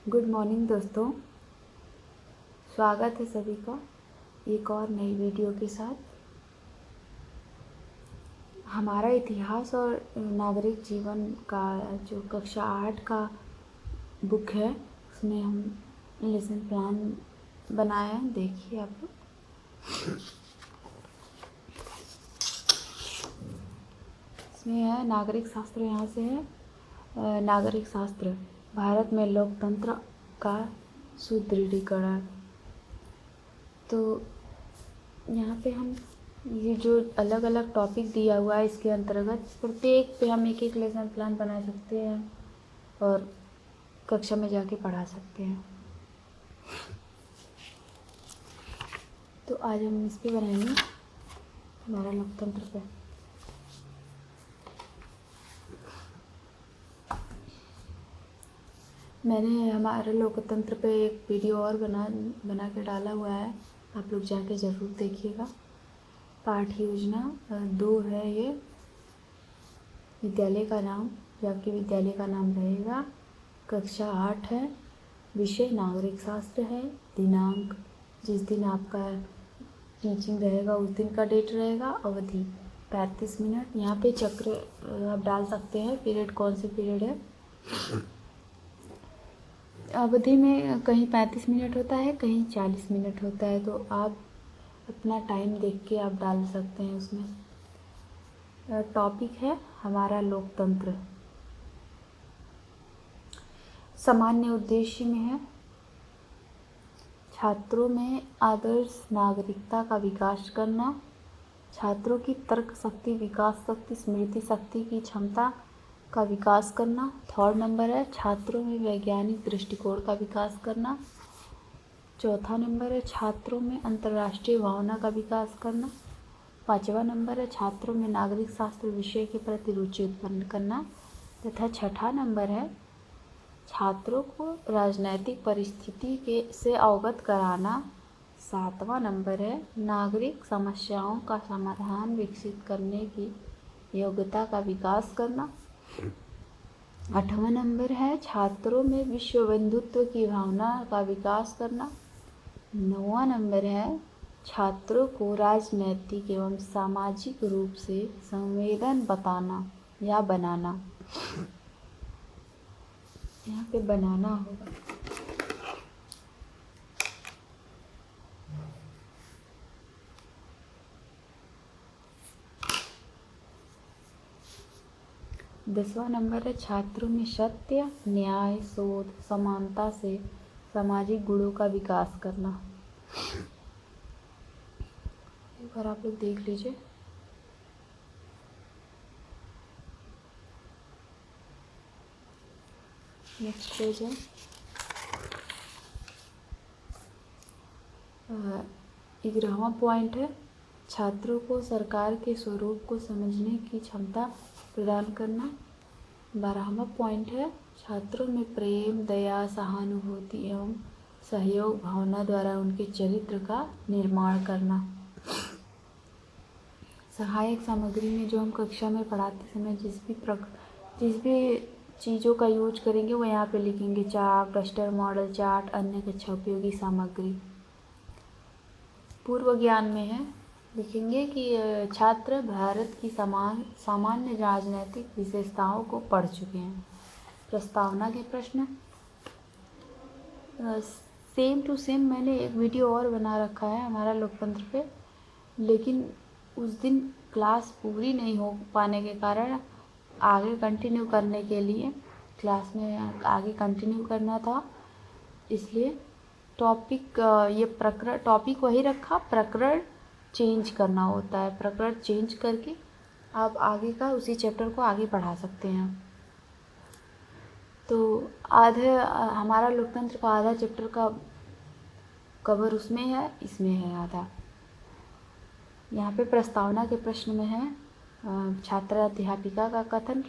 Good morning दोस्तों, स्वागत है सभी का एक और नई वीडियो के साथ। हमारा इतिहास और नागरिक जीवन का जो कक्षा 8 का बुक है उसमें हम लेसन प्लान बनाए हैं। देखिए आप लोग, इसमें है नागरिक शास्त्र। यहाँ से है नागरिक शास्त्र, भारत में लोकतंत्र का सुदृढ़ीकरण। तो यहाँ पे हम ये जो अलग अलग टॉपिक दिया हुआ है इसके अंतर्गत प्रत्येक पे हम एक एक लेसन प्लान बना सकते हैं और कक्षा में जाके पढ़ा सकते हैं। तो आज हम इस पे बनाएंगे, हमारा लोकतंत्र पे। मैंने हमारे लोकतंत्र पे एक वीडियो और बना के डाला हुआ है, आप लोग जाके ज़रूर देखिएगा। पाठ योजना 2 है ये। विद्यालय का नाम, जो आपके विद्यालय का नाम रहेगा, कक्षा 8 है, विषय नागरिक शास्त्र है, दिनांक जिस दिन आपका टीचिंग रहेगा उस दिन का डेट रहेगा, अवधि 35 मिनट। यहाँ पे चक्र आप डाल सकते हैं, पीरियड कौन से पीरियड है। अवधि में कहीं 35 मिनट होता है, कहीं 40 मिनट होता है, तो आप अपना टाइम देख के आप डाल सकते हैं उसमें। टॉपिक है हमारा लोकतंत्र। सामान्य उद्देश्य में है छात्रों में आदर्श नागरिकता का विकास करना, छात्रों की तर्क शक्ति, विकास शक्ति, स्मृति शक्ति की क्षमता का विकास करना। 3rd नंबर है छात्रों में वैज्ञानिक दृष्टिकोण का विकास करना। 4था नंबर है छात्रों में अंतर्राष्ट्रीय भावना का विकास करना। 5वां नंबर है छात्रों में नागरिक शास्त्र विषय के प्रति रुचि उत्पन्न करना। तथा 6ठा नंबर है छात्रों को राजनैतिक परिस्थिति से अवगत कराना। 7वां नंबर है नागरिक समस्याओं का समाधान विकसित करने की योग्यता का विकास करना। 8वां नंबर है छात्रों में विश्व बंधुत्व की भावना का विकास करना। 9वां नंबर है छात्रों को राजनैतिक एवं सामाजिक रूप से संवेदन बताना या बनाना। यहाँ पे बनाना होगा। दसवां नंबर है छात्रों में सत्य, न्याय, शोध, समानता से सामाजिक गुणों का विकास करना। एक बार आप लोग देख लीजिए। नेक्स्ट पेज है 11वां पॉइंट है छात्रों को सरकार के स्वरूप को समझने की क्षमता प्रदान करना। 12वां पॉइंट है छात्रों में प्रेम, दया, सहानुभूति एवं सहयोग भावना द्वारा उनके चरित्र का निर्माण करना। सहायक सामग्री में जो हम कक्षा में पढ़ाते समय जिस भी चीज़ों का यूज करेंगे वो यहाँ पे लिखेंगे। चाक, डस्टर, मॉडल चार्ट, अन्य कक्षा उपयोगी सामग्री। पूर्व ज्ञान में है, लिखेंगे कि छात्र भारत की सामान्य राजनीतिक विशेषताओं को पढ़ चुके हैं। प्रस्तावना के प्रश्न सेम टू सेम मैंने एक वीडियो और बना रखा है हमारा लोकतंत्र पे, लेकिन उस दिन क्लास पूरी नहीं हो पाने के कारण आगे कंटिन्यू करने के लिए क्लास में आगे कंटिन्यू करना था, इसलिए टॉपिक टॉपिक वही रखा। प्रकरण चेंज करना होता है, प्रकरण चेंज करके आप आगे का उसी चैप्टर को आगे पढ़ा सकते हैं। तो हमारा लोकतंत्र का आधा चैप्टर का कवर उसमें है, इसमें है आधा। यहाँ पे प्रस्तावना के प्रश्न में है छात्र अध्यापिका का कथन,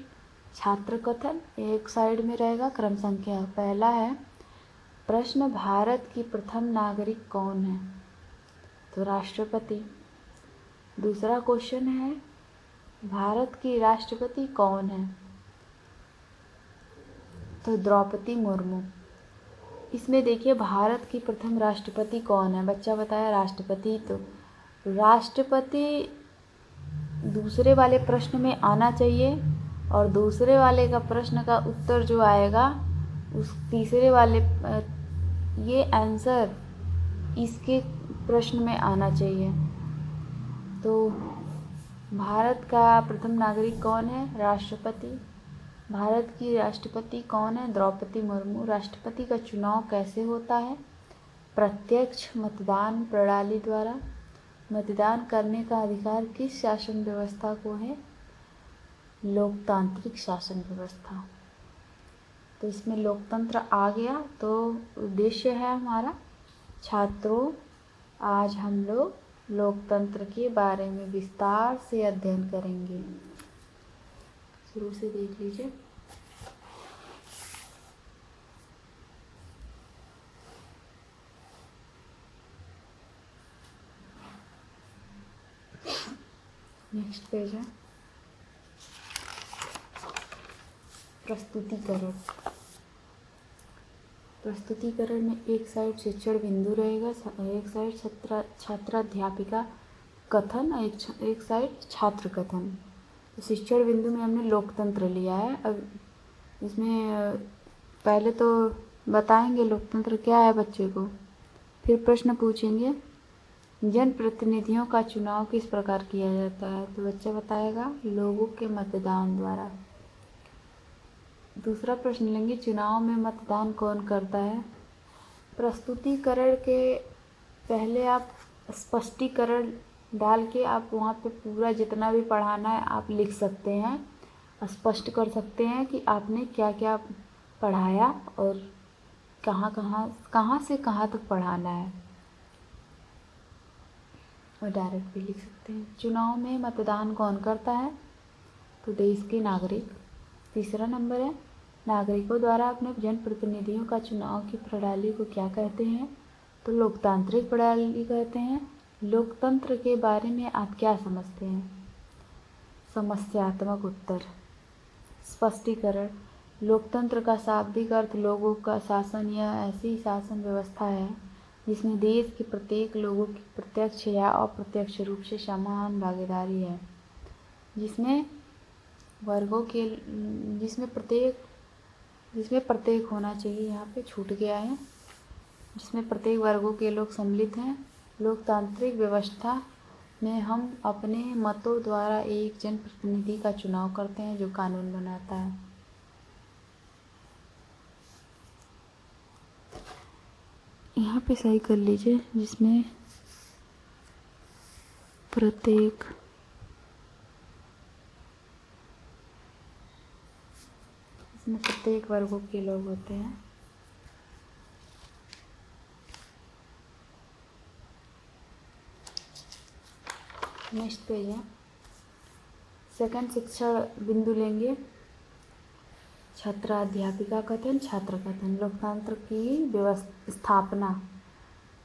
छात्र कथन एक साइड में रहेगा। क्रम संख्या पहला है प्रश्न, भारत की प्रथम नागरिक कौन है? तो राष्ट्रपति। दूसरा क्वेश्चन है भारत की राष्ट्रपति कौन है? तो द्रौपदी मुर्मू। इसमें देखिए भारत की प्रथम राष्ट्रपति कौन है, बच्चा बताया राष्ट्रपति। तो राष्ट्रपति दूसरे वाले प्रश्न में आना चाहिए, और दूसरे वाले का प्रश्न का उत्तर जो आएगा उस तीसरे वाले ये आंसर इसके प्रश्न में आना चाहिए। तो भारत का प्रथम नागरिक कौन है, राष्ट्रपति। भारत की राष्ट्रपति कौन है, द्रौपदी मुर्मू। राष्ट्रपति का चुनाव कैसे होता है, प्रत्यक्ष मतदान प्रणाली द्वारा। मतदान करने का अधिकार किस शासन व्यवस्था को है, लोकतांत्रिक शासन व्यवस्था। तो इसमें लोकतंत्र आ गया। तो उद्देश्य है हमारा, छात्रों आज हम लोग लोकतंत्र के बारे में विस्तार से अध्ययन करेंगे। शुरू से देख लीजिए। नेक्स्ट पेज है प्रस्तुतिकरण। प्रस्तुतिकरण में एक साइड शिक्षण बिंदु रहेगा, एक साइड छात्राध्यापिका कथन, एक साइड छात्र कथन। तो शिक्षण बिंदु में हमने लोकतंत्र लिया है। अब इसमें पहले तो बताएंगे लोकतंत्र क्या है बच्चे को, फिर प्रश्न पूछेंगे जनप्रतिनिधियों का चुनाव किस प्रकार किया जाता है। तो बच्चा बताएगा लोगों के मतदान द्वारा। दूसरा प्रश्न लेंगे चुनाव में मतदान कौन करता है। प्रस्तुतिकरण के पहले आप स्पष्टीकरण डाल के आप वहाँ पे पूरा जितना भी पढ़ाना है आप लिख सकते हैं, स्पष्ट कर सकते हैं कि आपने क्या क्या पढ़ाया और कहाँ से कहाँ तक पढ़ाना है, और डायरेक्ट भी लिख सकते हैं। चुनाव में मतदान कौन करता है, तो देश के नागरिक। तीसरा नंबर है नागरिकों द्वारा अपने जनप्रतिनिधियों का चुनाव की प्रणाली को क्या कहते हैं, तो लोकतांत्रिक प्रणाली कहते हैं। लोकतंत्र के बारे में आप क्या समझते हैं, समस्यात्मक उत्तर। स्पष्टीकरण लोकतंत्र का शाब्दिक अर्थ लोगों का शासन या ऐसी शासन व्यवस्था है जिसमें देश के प्रत्येक लोगों की प्रत्यक्ष या अप्रत्यक्ष रूप से समान भागीदारी है, जिसमें प्रत्येक होना चाहिए, यहाँ पे छूट गया है, जिसमें प्रत्येक वर्गों के लोग सम्मिलित हैं। लोकतांत्रिक व्यवस्था में हम अपने मतों द्वारा एक जनप्रतिनिधि का चुनाव करते हैं जो कानून बनाता है। यहाँ पे सही कर लीजिए, जिसमें प्रत्येक वर्गों के लोग होते हैं। नेक्स्ट पेज है सेकंड शिक्षण बिंदु लेंगे छात्राध्यापिका कथन, छात्र कथन। लोकतंत्र की स्थापना।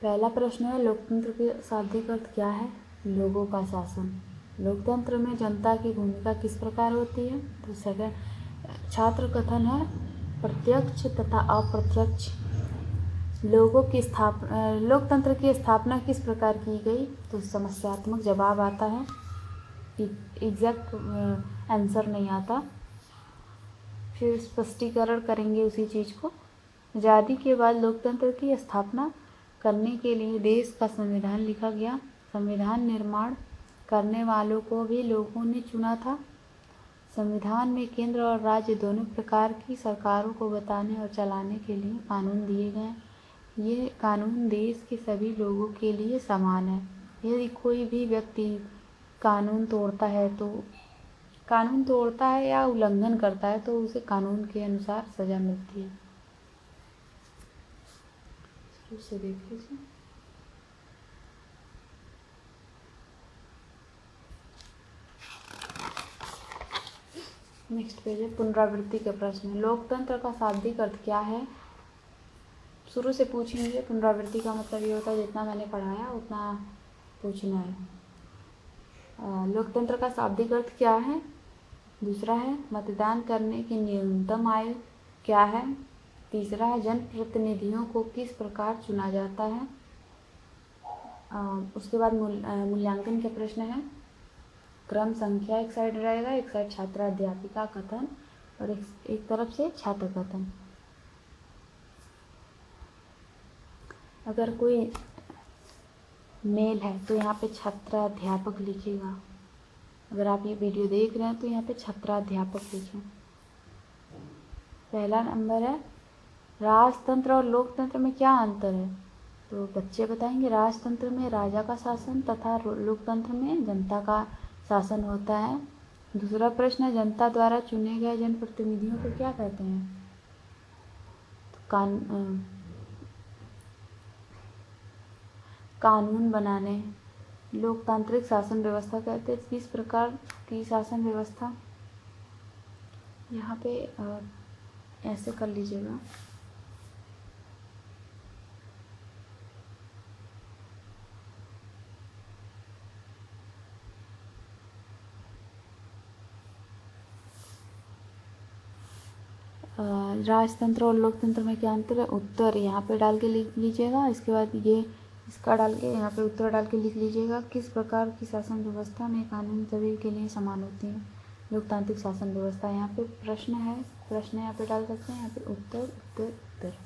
पहला प्रश्न है लोकतंत्र के शाब्दिक अर्थ क्या है, लोगों का शासन। लोकतंत्र में जनता की भूमिका किस प्रकार होती है, तो सेकंड छात्र कथन है प्रत्यक्ष तथा अप्रत्यक्ष लोगों की लोकतंत्र की स्थापना किस प्रकार की गई, तो समस्यात्मक जवाब आता है, एग्जैक्ट आंसर नहीं आता। फिर स्पष्टीकरण करेंगे उसी चीज़ को। आज़ादी के बाद लोकतंत्र की स्थापना करने के लिए देश का संविधान लिखा गया। संविधान निर्माण करने वालों को भी लोगों ने चुना था। संविधान में केंद्र और राज्य दोनों प्रकार की सरकारों को बताने और चलाने के लिए कानून दिए गए। ये कानून देश के सभी लोगों के लिए समान है। यदि कोई भी व्यक्ति कानून तोड़ता है या उल्लंघन करता है तो उसे कानून के अनुसार सजा मिलती है। उसे देख लीजिए। नेक्स्ट पेज है पुनरावृत्ति के प्रश्न। लोकतंत्र का शाब्दिक अर्थ क्या है, शुरू से पूछेंगे। पुनरावृत्ति का मतलब ये होता है जितना मैंने पढ़ाया उतना पूछना है। लोकतंत्र का शाब्दिक अर्थ क्या है। दूसरा है मतदान करने की न्यूनतम आयु क्या है। तीसरा है जनप्रतिनिधियों को किस प्रकार चुना जाता है। उसके बाद मूल्यांकन के प्रश्न है। क्रम संख्या एक साइड रहेगा, एक साइड छात्रा अध्यापिका कथन और एक तरफ से छात्र कथन। अगर कोई मेल है तो यहाँ पे छात्राध्यापक लिखिएगा। अगर आप ये वीडियो देख रहे हैं तो यहाँ पे छात्राध्यापक लिखें। पहला नंबर है राजतंत्र और लोकतंत्र में क्या अंतर है। तो बच्चे बताएंगे राजतंत्र में राजा का शासन तथा लोकतंत्र में जनता का शासन होता है। दूसरा प्रश्न है जनता द्वारा चुने गए जनप्रतिनिधियों को क्या कहते हैं। तो कानून बनाने। लोकतांत्रिक शासन व्यवस्था कहते हैं किस प्रकार की शासन व्यवस्था। यहाँ पे ऐसे कर लीजिएगा। राजतंत्र और लोकतंत्र में क्या अंतर है। उत्तर यहाँ पे डाल के लिख लीजिएगा। इसके बाद ये इसका डाल के यहाँ पे उत्तर डाल के लिख लीजिएगा। किस प्रकार की शासन व्यवस्था में कानून सभी के लिए समान होती है। लोकतांत्रिक शासन व्यवस्था। यहाँ पे प्रश्न है, प्रश्न यहाँ पे डाल सकते हैं। यहाँ पे उत्तर उत्तर उत्तर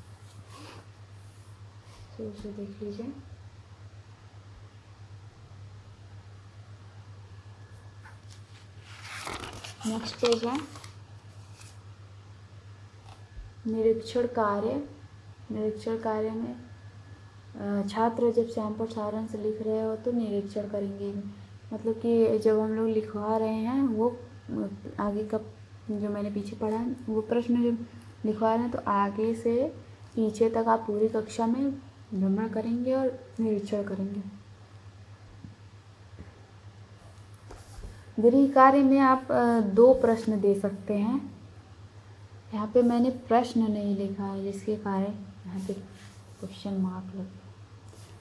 तो उसे देख लीजिए। नेक्स्ट पेज है निरीक्षण कार्य। निरीक्षण कार्य में छात्र जब सैंपल सारांश लिख रहे हो तो निरीक्षण करेंगे। मतलब कि जब हम लोग लिखवा रहे हैं वो आगे का जो मैंने पीछे पढ़ा है वो प्रश्न जब लिखवा रहे हैं तो आगे से पीछे तक आप पूरी कक्षा में भ्रमण करेंगे और निरीक्षण करेंगे। गृह कार्य में आप 2 प्रश्न दे सकते हैं। यहाँ पे मैंने प्रश्न नहीं लिखा है जिसके कारण यहाँ पे क्वेश्चन मार्क लगा।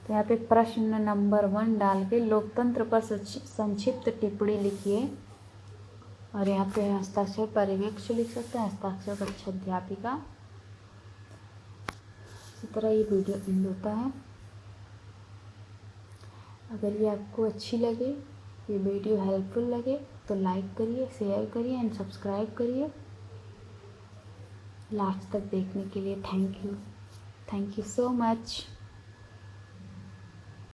तो यहाँ पे प्रश्न नंबर 1 डाल के लोकतंत्र पर संक्षिप्त टिप्पणी लिखिए। और यहाँ पे हस्ताक्षर पर्यवेक्षक लिख सकते हैं, हस्ताक्षर कक्षा अध्यापिका। इसी तरह ये वीडियो एंड होता है। अगर ये आपको अच्छी लगे, ये वीडियो हेल्पफुल लगे तो लाइक करिए, शेयर करिए एंड सब्सक्राइब करिए। लास्ट तक देखने के लिए थैंक यू सो मच।